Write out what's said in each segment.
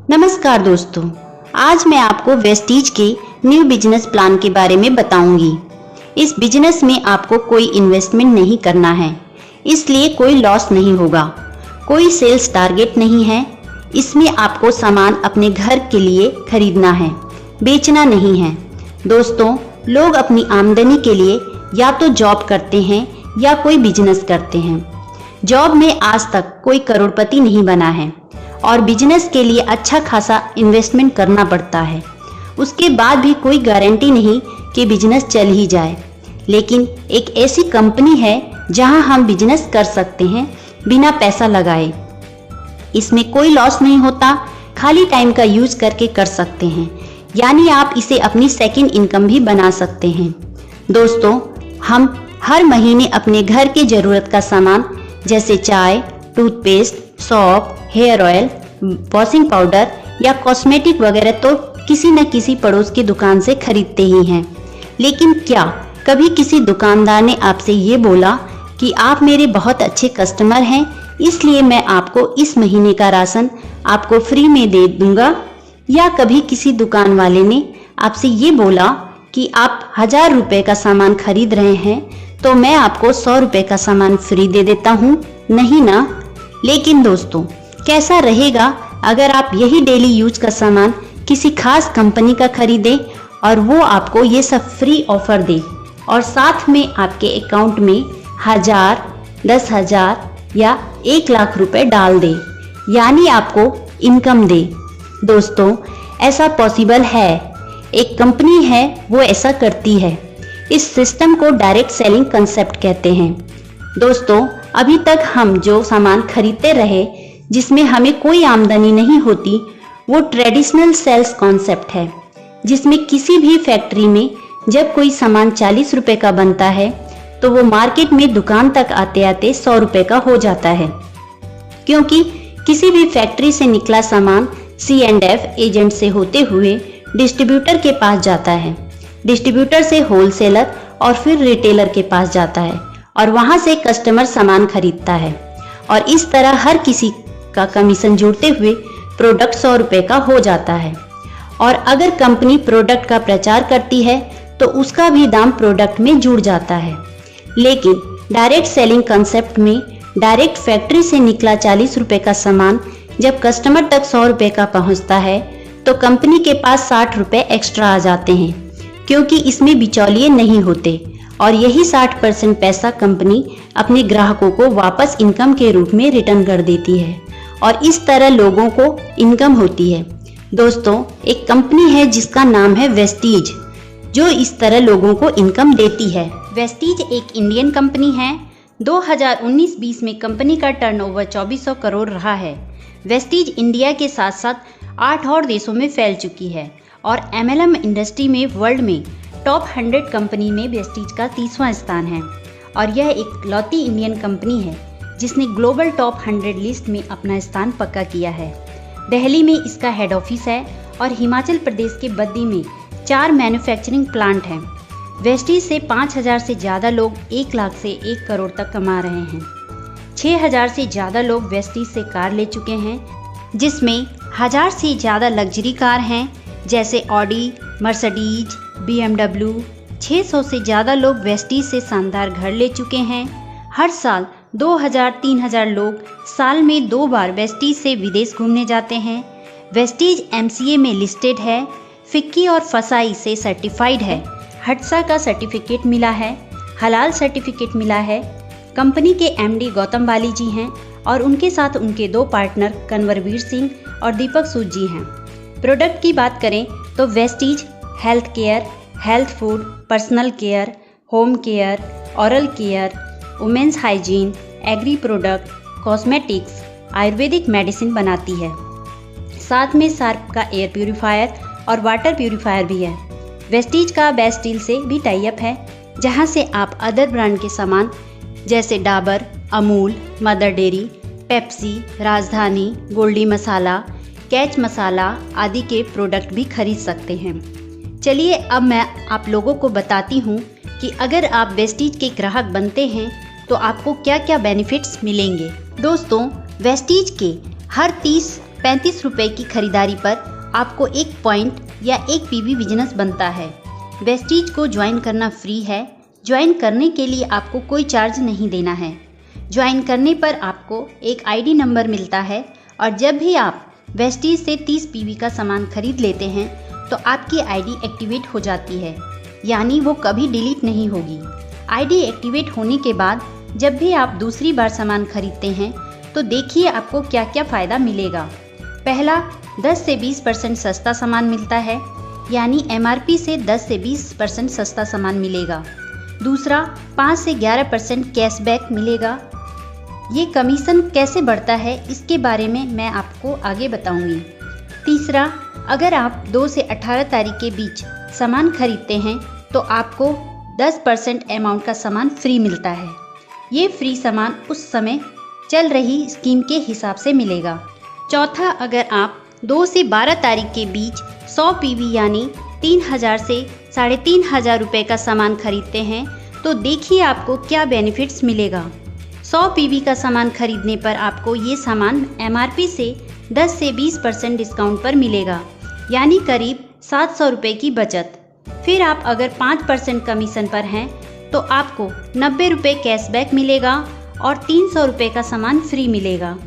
नमस्कार दोस्तों, आज मैं आपको वेस्टीज के न्यू बिजनेस प्लान के बारे में बताऊंगी। इस बिजनेस में आपको कोई इन्वेस्टमेंट नहीं करना है, इसलिए कोई लॉस नहीं होगा। कोई सेल्स टारगेट नहीं है। इसमें आपको सामान अपने घर के लिए खरीदना है, बेचना नहीं है। दोस्तों, लोग अपनी आमदनी के लिए या तो जॉब करते हैं या कोई बिजनेस करते हैं। जॉब में आज तक कोई करोड़पति नहीं बना है और बिजनेस के लिए अच्छा खासा इन्वेस्टमेंट करना पड़ता है। उसके बाद भी कोई गारंटी नहीं कि बिजनेस चल ही जाए। लेकिन एक ऐसी कंपनी है जहां हम बिजनेस कर सकते हैं बिना पैसा लगाए। इसमें कोई लॉस नहीं होता, खाली टाइम का यूज करके कर सकते हैं, यानी आप इसे अपनी सेकंड इनकम भी बना सकते हैं। दोस्तों, हम हर महीने अपने घर के जरूरत का सामान जैसे चाय, टूथपेस्ट, सौंफ, हेयर ऑयल, वॉशिंग पाउडर या कॉस्मेटिक वगैरह तो किसी न किसी पड़ोस की दुकान से खरीदते ही हैं। लेकिन क्या कभी किसी दुकानदार ने आपसे ये बोला कि आप मेरे बहुत अच्छे कस्टमर हैं, इसलिए मैं आपको इस महीने का राशन आपको फ्री में दे दूंगा? या कभी किसी दुकान वाले ने आपसे ये बोला कि आप 1000 रुपए का सामान खरीद रहे हैं तो मैं आपको 100 रुपए का सामान फ्री दे देता हूँ? नहीं ना। लेकिन दोस्तों, कैसा रहेगा अगर आप यही डेली यूज का सामान किसी खास कंपनी का खरीदें और वो आपको ये सब फ्री ऑफर दे और साथ में आपके अकाउंट में 1000, 10,000 या 1 लाख रुपए डाल दे, यानी आपको इनकम दे। दोस्तों, ऐसा पॉसिबल है। एक कंपनी है वो ऐसा करती है। इस सिस्टम को डायरेक्ट सेलिंग कंसेप्ट कहते हैं। दोस्तों, अभी तक हम जो सामान खरीदते रहे जिसमें हमें कोई आमदनी नहीं होती, वो ट्रेडिशनल सेल्स कॉन्सेप्ट है, जिसमें किसी भी फैक्ट्री में जब कोई सामान 40 रुपए का बनता है तो वो मार्केट में दुकान तक आते आते 100 रुपए का हो जाता है, क्योंकि किसी भी फैक्ट्री से निकला सामान C&F एजेंट से होते हुए डिस्ट्रीब्यूटर के पास जाता है, डिस्ट्रीब्यूटर से होलसेलर और फिर रिटेलर के पास जाता है और वहां से कस्टमर सामान खरीदता है। और इस तरह हर किसी का कमीशन जोड़ते हुए प्रोडक्ट 100 रुपए का हो जाता है। और अगर कंपनी प्रोडक्ट का प्रचार करती है तो उसका भी दाम प्रोडक्ट में जुड़ जाता है। लेकिन डायरेक्ट सेलिंग कंसेप्ट में डायरेक्ट फैक्ट्री से निकला 40 रुपए का सामान जब कस्टमर तक 100 रुपए का पहुंचता है तो कंपनी के पास 60 रुपए एक्स्ट्रा आ जाते हैं, क्योंकि इसमें बिचौलिए नहीं होते और यही 60% पैसा कंपनी अपने ग्राहकों को वापस इनकम के रूप में रिटर्न कर देती है और इस तरह लोगों को इनकम होती है। दोस्तों, एक कंपनी है जिसका नाम है वेस्टीज, जो इस तरह लोगों को इनकम देती है। वेस्टीज एक इंडियन कंपनी है। 2019-20 में कंपनी का टर्नओवर 2400 करोड़ रहा है। वेस्टीज इंडिया के साथ साथ 8 और देशों में फैल चुकी है और MLM इंडस्ट्री में वर्ल्ड में टॉप 100 कंपनी में वेस्टीज का 30वां स्थान है। और यह एक लौती इंडियन कंपनी है जिसने ग्लोबल टॉप 100 लिस्ट में अपना स्थान पक्का किया है। दिल्ली में इसका हेड ऑफिस है और हिमाचल प्रदेश के बद्दी में 4 मैन्युफैक्चरिंग प्लांट हैं। वेस्टीज से 5000 से ज़्यादा लोग 1 लाख से 1 करोड़ तक कमा रहे हैं। 6000 से ज़्यादा लोग वेस्टीज से कार ले चुके हैं, जिसमें 1000 से ज़्यादा लग्जरी कार हैं जैसे ऑडी, मर्सिडीज, BMW। 600 से ज़्यादा लोग वेस्टीज से शानदार घर ले चुके हैं। हर साल 2000-3000 लोग साल में 2 बार वेस्टीज से विदेश घूमने जाते हैं। वेस्टीज MCA में लिस्टेड है, फिक्की और फसाई से सर्टिफाइड है, हट्सा का सर्टिफिकेट मिला है, हलाल सर्टिफिकेट मिला है। कंपनी के MD गौतम बाली जी हैं और उनके साथ उनके 2 पार्टनर कन्वरवीर सिंह और दीपक सूद जी हैं। प्रोडक्ट की बात करें तो Vestige health care, health food, personal care, home care, oral care, women's hygiene, agri product, cosmetics, Ayurvedic medicine बनाती है। साथ में शार्प का एयर प्यूरीफायर और वाटर प्यूरीफायर भी है। वेस्टीज का बेस्ट डील से भी टाई अप है, जहां से आप अदर ब्रांड के सामान जैसे Dabur, Amul, mother dairy, Pepsi, राजधानी, गोल्डी मसाला, कैच मसाला आदि के प्रोडक्ट भी खरीद सकते हैं। चलिए अब मैं आप लोगों को बताती हूँ कि अगर आप वेस्टीज के ग्राहक बनते हैं तो आपको क्या क्या बेनिफिट्स मिलेंगे। दोस्तों, वेस्टीज के हर 30 35 रुपये की खरीदारी पर आपको 1 पॉइंट या 1 पीवी बिजनेस बनता है। वेस्टीज को ज्वाइन करना फ्री है। ज्वाइन करने के लिए आपको कोई चार्ज नहीं देना है। ज्वाइन करने पर आपको एक आईडी नंबर मिलता है और जब भी आप वेस्टीज से 30 पीवी का सामान खरीद लेते हैं तो आपकी आईडी एक्टिवेट हो जाती है, यानी वो कभी डिलीट नहीं होगी। आईडी एक्टिवेट होने के बाद जब भी आप दूसरी बार सामान खरीदते हैं तो देखिए आपको क्या क्या फ़ायदा मिलेगा। पहला, 10 से 20% सस्ता सामान मिलता है, यानी एमआरपी से 10 से 20% सस्ता सामान मिलेगा। दूसरा, 5 से 11% कैशबैक मिलेगा। ये कमीशन कैसे बढ़ता है इसके बारे में मैं आपको आगे बताऊंगी। तीसरा, अगर आप 2 से 18 तारीख के बीच सामान खरीदते हैं तो आपको 10% अमाउंट का सामान फ्री मिलता है। ये फ्री सामान उस समय चल रही स्कीम के हिसाब से मिलेगा। चौथा, अगर आप 2 से 12 तारीख के बीच 100 पीवी यानी 3000 से 3500 रुपये का सामान खरीदते हैं तो देखिए आपको क्या बेनिफिट्स मिलेगा। 100 पीवी का सामान खरीदने पर आपको ये सामान एमआरपी से 10 से 20% डिस्काउंट पर मिलेगा, यानी करीब 700 रुपये की बचत। फिर आप अगर 5% कमीशन पर हैं तो आपको 90 रुपये कैशबैक मिलेगा और 300 रुपये का सामान फ्री मिलेगा।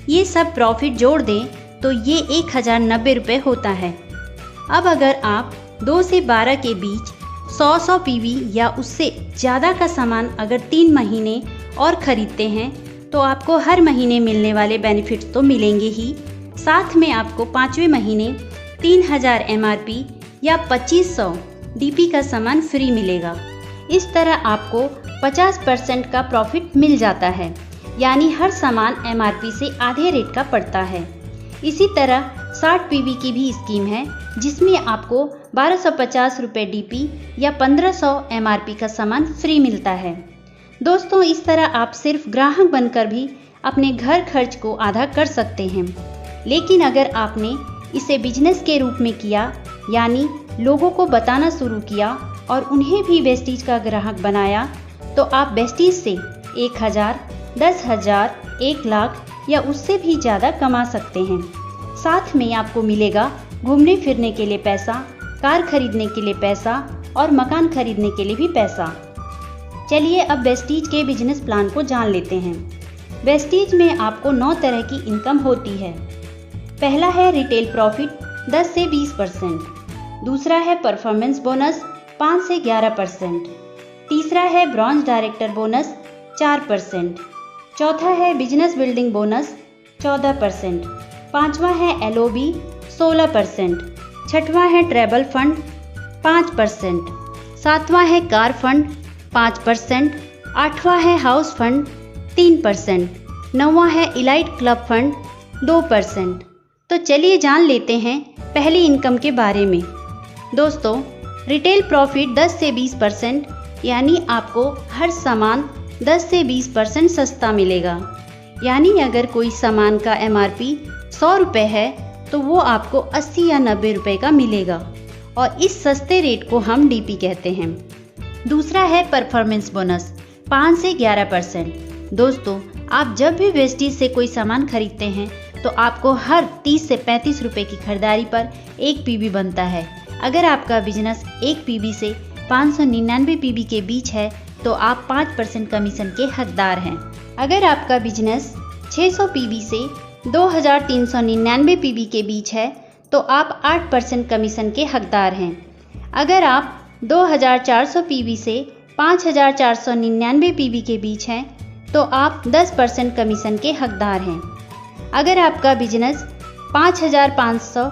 ये सब प्रॉफिट जोड़ दें तो ये 1090 रुपये होता है। अब अगर आप 2 से 12 के बीच 100 पीवी या उससे ज़्यादा का सामान अगर 3 महीने और ख़रीदते हैं तो आपको हर महीने मिलने वाले बेनिफिट्स तो मिलेंगे ही, साथ में आपको 5वें महीने 3000 एमआरपी या 2500 डीपी का सामान फ्री मिलेगा। इस तरह आपको 50% का प्रॉफिट मिल जाता है, यानी हर सामान एमआरपी से आधे रेट का पड़ता है। इसी तरह 60 पीवी की भी स्कीम है जिसमें आपको 1250 रुपये डीपी या 1500 एमआरपी का सामान फ्री मिलता है। दोस्तों, इस तरह आप सिर्फ ग्राहक बनकर भी अपने घर खर्च को आधा कर सकते हैं। लेकिन अगर आपने इसे बिजनेस के रूप में किया, यानी लोगों को बताना शुरू किया और उन्हें भी वेस्टीज का ग्राहक बनाया, तो आप वेस्टीज से 1000, 10,000, 1 लाख या उससे भी ज़्यादा कमा सकते हैं। साथ में आपको मिलेगा घूमने फिरने के लिए पैसा, कार खरीदने के लिए पैसा और मकान खरीदने के लिए भी पैसा। चलिए अब वेस्टीज के बिजनेस प्लान को जान लेते हैं। वेस्टीज में आपको 9 तरह की इनकम होती है। पहला है रिटेल प्रॉफिट 10 से 20%। दूसरा है परफॉर्मेंस बोनस 5 से 11%। तीसरा है ब्रॉन्ज डायरेक्टर बोनस 4%। चौथा है बिजनेस बिल्डिंग बोनस 14%। पांचवा है एलओबी 16%। छठवां है ट्रैवल फंड 5%। सातवां है कार फंड 5%। आठवां है हाउस फंड 3%। नौवां है इलाइट क्लब फंड 2%। तो चलिए जान लेते हैं पहली इनकम के बारे में। दोस्तों, रिटेल प्रॉफिट 10 से 20%, यानी आपको हर सामान 10 से 20% सस्ता मिलेगा। यानी अगर कोई सामान का एमआरपी 100 रुपये है तो वो आपको 80 या 90 रुपये का मिलेगा और इस सस्ते रेट को हम डीपी कहते हैं। दूसरा है परफॉर्मेंस बोनस 5 से 11%। दोस्तों, आप जब भी वेस्टीज से कोई सामान खरीदते हैं तो आपको हर 30 से 35 रुपये की खरीदारी पर 1 पीवी बनता है। अगर आपका बिजनेस 1 पीवी से 599 पीवी के बीच है तो आप 5% कमीशन के हकदार हैं। अगर आपका बिजनेस 600 पीवी से 2399 पीवी के बीच है तो आप 8% कमीशन के हकदार हैं। अगर आप 2400 पीवी से 5499 पीवी के बीच हैं तो आप 10% कमीशन के हकदार हैं। अगर आपका बिजनेस 5500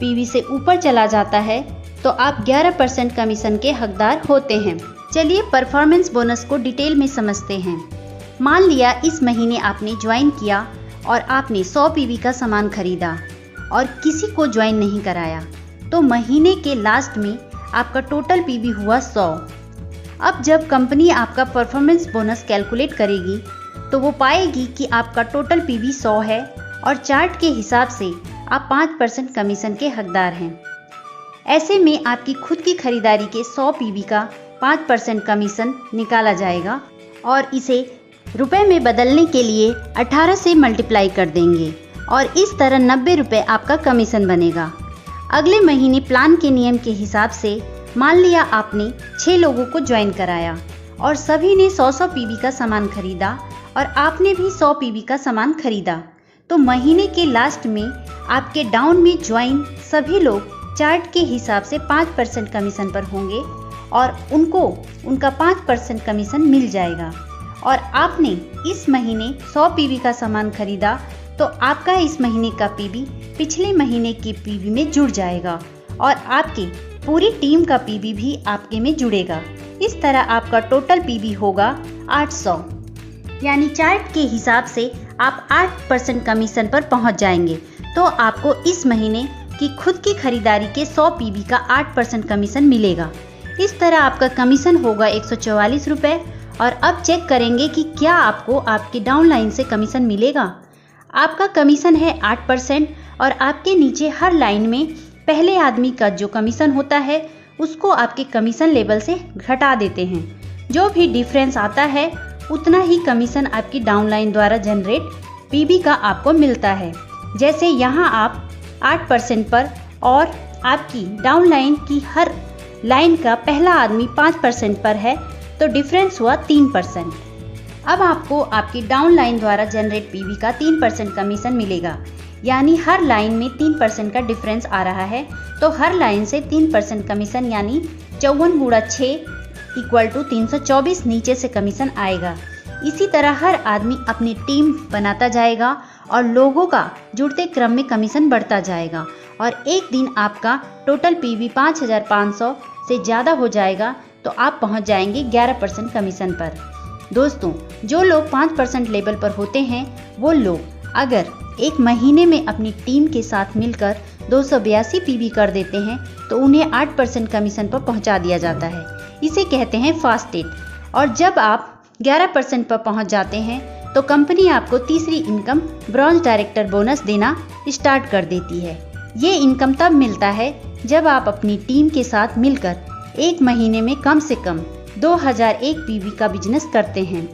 पीवी से ऊपर चला जाता है तो आप 11% कमीशन के हकदार होते हैं। चलिए परफॉर्मेंस बोनस को डिटेल में समझते हैं। मान लिया इस महीने आपने ज्वाइन किया और आपने 100 पीवी का सामान खरीदा और किसी को ज्वाइन नहीं कराया, तो महीने के लास्ट में आपका टोटल पीवी हुआ 100। अब जब कंपनी आपका परफॉर्मेंस बोनस कैलकुलेट करेगी तो वो पाएगी कि आपका टोटल पीवी 100 है और चार्ट के हिसाब से आप 5% कमीशन के हकदार हैं। ऐसे में आपकी खुद की खरीदारी के 100 पीवी का 5% कमीशन निकाला जाएगा और इसे रुपए में बदलने के लिए 18 से मल्टीप्लाई कर देंगे और इस तरह 90 रुपये आपका कमीशन बनेगा। अगले महीने प्लान के नियम के हिसाब से मान लिया आपने 6 लोगों को ज्वाइन कराया और सभी ने 100-100 पीवी का सामान खरीदा और आपने भी 100 पीवी का सामान खरीदा, तो महीने के लास्ट में आपके डाउन में ज्वाइन सभी लोग चार्ट के हिसाब से 5% कमीशन पर होंगे और उनको उनका 5% कमीशन मिल जाएगा। और आपने इस महीने 100 पीवी का सामान खरीदा तो आपका इस महीने का पीवी पिछले महीने के पीवी में जुड़ जाएगा और आपकी पूरी टीम का पीवी भी आपके में जुड़ेगा। इस तरह आपका टोटल पीवी होगा 800, यानी चार्ट के हिसाब से आप 8% कमीशन पर पहुंच जाएंगे। तो आपको इस महीने की खुद की खरीदारी के 100 पीवी का 8% कमीशन मिलेगा। इस तरह आपका कमीशन होगा 144 रुपये। और अब चेक करेंगे कि क्या आपको आपके डाउनलाइन से कमीशन मिलेगा। आपका कमीशन है 8% और आपके नीचे हर लाइन में पहले आदमी का जो कमीशन होता है उसको आपके कमीशन लेवल से घटा देते हैं। जो भी डिफरेंस आता है उतना ही कमीशन आपकी डाउनलाइन द्वारा जनरेट पीवी का आपको मिलता है। जैसे यहाँ आप 8% पर और आपकी डाउनलाइन की हर लाइन का पहला आदमी 5% पर है तो डिफरेंस हुआ 3%। अब आपको आपकी डाउनलाइन द्वारा जनरेट पीवी का 3% कमीशन मिलेगा, यानी हर लाइन में 3% का डिफरेंस आ रहा है तो हर लाइन से 3% कमीशन, यानी 54 गुणा 6 = 324 नीचे से कमीशन आएगा। इसी तरह हर आदमी अपनी टीम बनाता जाएगा और लोगों का जुड़ते क्रम में कमीशन बढ़ता जाएगा और एक दिन आपका टोटल पीवी 5500 से ज़्यादा हो जाएगा तो आप पहुंच जाएंगे 11% कमीशन पर। दोस्तों, जो लोग 5% लेवल पर होते हैं वो लोग अगर एक महीने में अपनी टीम के साथ मिलकर 282 पीवी कर देते हैं तो उन्हें 8% कमीशन पर पहुंचा दिया जाता है। इसे कहते हैं फास्ट डेट। और जब आप 11% पर पहुंच जाते हैं तो कंपनी आपको तीसरी इनकम ब्रॉन्ज डायरेक्टर बोनस देना स्टार्ट कर देती है। ये इनकम तब मिलता है जब आप अपनी टीम के साथ मिलकर एक महीने में कम से कम 2001 पीवी का बिजनेस करते हैं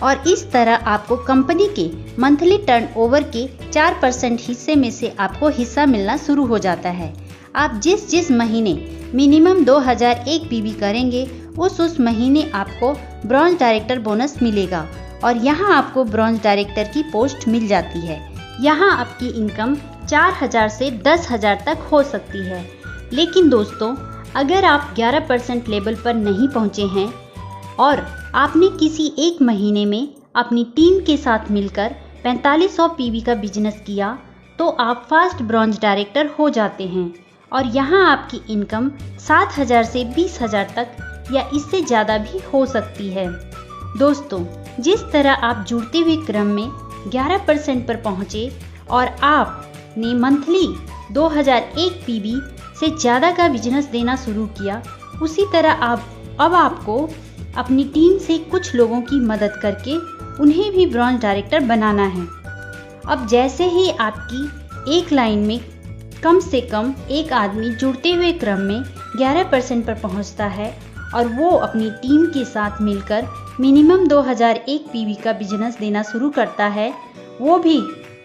और इस तरह आपको कंपनी के मंथली टर्नओवर के 4% हिस्से में से आपको हिस्सा मिलना शुरू हो जाता है। आप जिस महीने मिनिमम 2001 पीवी करेंगे उस महीने आपको ब्रॉन्ज डायरेक्टर बोनस मिलेगा और यहाँ आपको ब्रॉन्ज डायरेक्टर की पोस्ट मिल जाती है। यहाँ आपकी इनकम 4000 से 10,000 तक हो सकती है। लेकिन दोस्तों, अगर आप 11% लेवल पर नहीं पहुँचे हैं और आपने किसी एक महीने में अपनी टीम के साथ मिलकर 4500 पीवी का बिजनेस किया तो आप फास्ट ब्रॉन्ज डायरेक्टर हो जाते हैं और यहाँ आपकी इनकम 7000 से 20,000 तक या इससे ज़्यादा भी हो सकती है। दोस्तों, जिस तरह आप जुड़ते हुए क्रम में 11% पर पहुँचे और आपने मंथली 2001 पीवी से ज़्यादा का बिजनेस देना शुरू किया, उसी तरह अब आपको अपनी टीम से कुछ लोगों की मदद करके उन्हें भी ब्रॉन्ज डायरेक्टर बनाना है। अब जैसे ही आपकी एक लाइन में कम से कम एक आदमी जुड़ते हुए क्रम में 11% पर पहुंचता है और वो अपनी टीम के साथ मिलकर मिनिमम 2001 पीवी का बिजनेस देना शुरू करता है, वो भी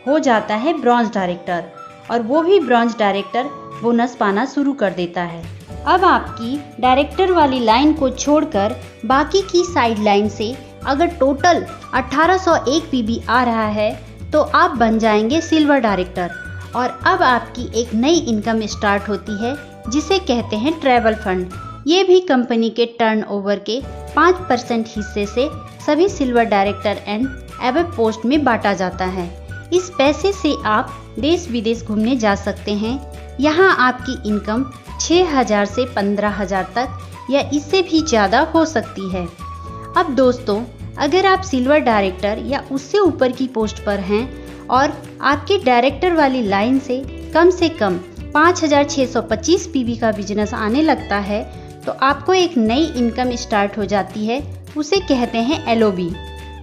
हो जाता है ब्रॉन्ज डायरेक्टर और वो भी ब्रॉन्ज डायरेक्टर बोनस पाना शुरू कर देता है। अब आपकी डायरेक्टर वाली लाइन को छोड़कर बाकी की साइड लाइन से अगर टोटल 1801 पीवी आ रहा है तो आप बन जाएंगे सिल्वर डायरेक्टर और अब आपकी एक नई इनकम स्टार्ट होती है जिसे कहते हैं ट्रैवल फंड। ये भी कंपनी के टर्नओवर के 5% हिस्से से सभी silver director and above post में बांटा जाता है। इस पैसे से आप देश विदेश घूमने जा सकते हैं। यहाँ आपकी इनकम 6000 से 15,000 तक या इससे भी ज़्यादा हो सकती है। अब दोस्तों, अगर आप सिल्वर डायरेक्टर या उससे ऊपर की पोस्ट पर हैं और आपके डायरेक्टर वाली लाइन से कम 5625 पीवी का बिजनेस आने लगता है तो आपको एक नई इनकम स्टार्ट हो जाती है, उसे कहते हैं एलओबी।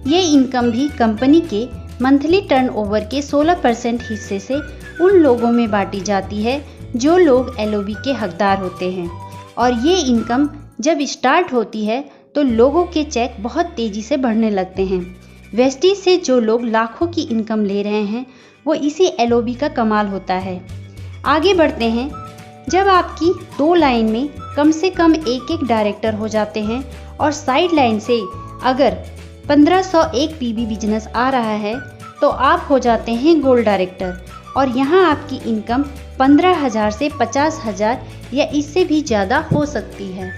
ये इनकम भी कंपनी के मंथली टर्नओवर के 16% हिस्से से उन लोगों में बांटी जाती है जो लोग एलओबी के हकदार होते हैं और ये इनकम जब स्टार्ट होती है तो लोगों के चेक बहुत तेज़ी से बढ़ने लगते हैं। वेस्टीज से जो लोग लाखों की इनकम ले रहे हैं वो इसी LOB का कमाल होता है। आगे बढ़ते हैं। जब आपकी 2 लाइन में कम से कम एक डायरेक्टर हो जाते हैं और साइड लाइन से अगर 1501 PB बिजनेस आ रहा है तो आप हो जाते हैं गोल्ड डायरेक्टर और यहाँ आपकी इनकम 15,000 से 50,000 या इससे भी ज़्यादा हो सकती है।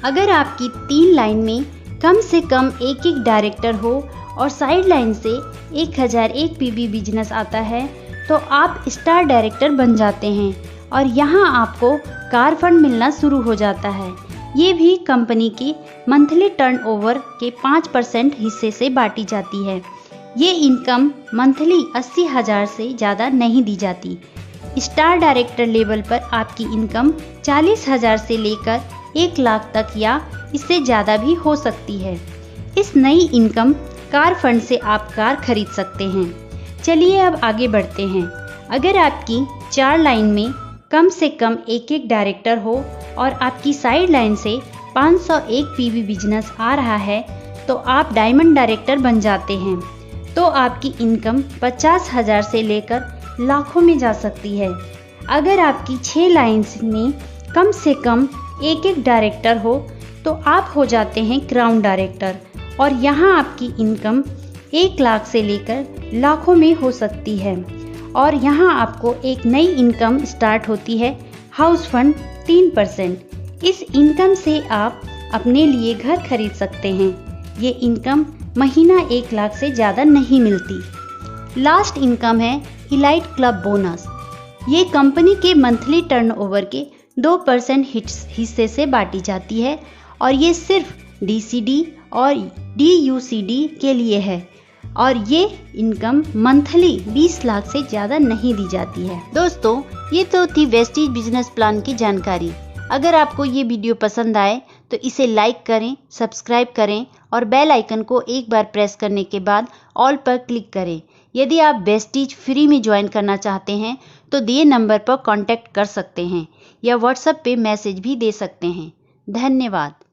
अगर आपकी 3 लाइन में कम से कम एक डायरेक्टर हो और साइड लाइन से 1001 PB बिजनेस आता है तो आप स्टार डायरेक्टर बन जाते हैं और यहाँ आपको कार फंड मिलना शुरू हो जाता है। ये भी कंपनी की मंथली टर्नओवर के 5% हिस्से से बांटी जाती है। ये इनकम मंथली 80,000 से ज़्यादा नहीं दी जाती। स्टार डायरेक्टर लेवल पर आपकी इनकम 40,000 से लेकर 1 लाख तक या इससे ज़्यादा भी हो सकती है। इस नई इनकम कार फंड से आप कार खरीद सकते हैं। चलिए अब आगे बढ़ते हैं। अगर आपकी 4 लाइन में कम से कम एक डायरेक्टर हो और आपकी साइड लाइन से 501 PB बिजनेस आ रहा है तो आप डायमंड डायरेक्टर बन जाते हैं। तो आपकी इनकम 50,000 से लेकर लाखों में जा सकती है। अगर आपकी 6 लाइन्स में कम से कम एक डायरेक्टर हो तो आप हो जाते हैं क्राउन डायरेक्टर और यहाँ आपकी इनकम 1 लाख से लेकर लाखों में हो सकती है। और यहाँ आपको एक नई इनकम स्टार्ट होती है, हाउस फंड 3%। इस इनकम से आप अपने लिए घर खरीद सकते हैं। ये इनकम महीना 1 लाख से ज़्यादा नहीं मिलती। लास्ट इनकम है इलाइट क्लब बोनस। ये कंपनी के मंथली टर्नओवर के 2% हिस्से से बांटी जाती है और ये सिर्फ DCD और DUCD के लिए है और ये इनकम मंथली 20 लाख से ज़्यादा नहीं दी जाती है। दोस्तों, ये तो थी वेस्टीज बिजनेस प्लान की जानकारी। अगर आपको ये वीडियो पसंद आए तो इसे लाइक करें, सब्सक्राइब करें और बेल आइकन को एक बार प्रेस करने के बाद ऑल पर क्लिक करें। यदि आप वेस्टीज फ्री में ज्वाइन करना चाहते हैं तो दिए नंबर पर कांटेक्ट कर सकते हैं या व्हाट्सएप पे मैसेज भी दे सकते हैं। धन्यवाद।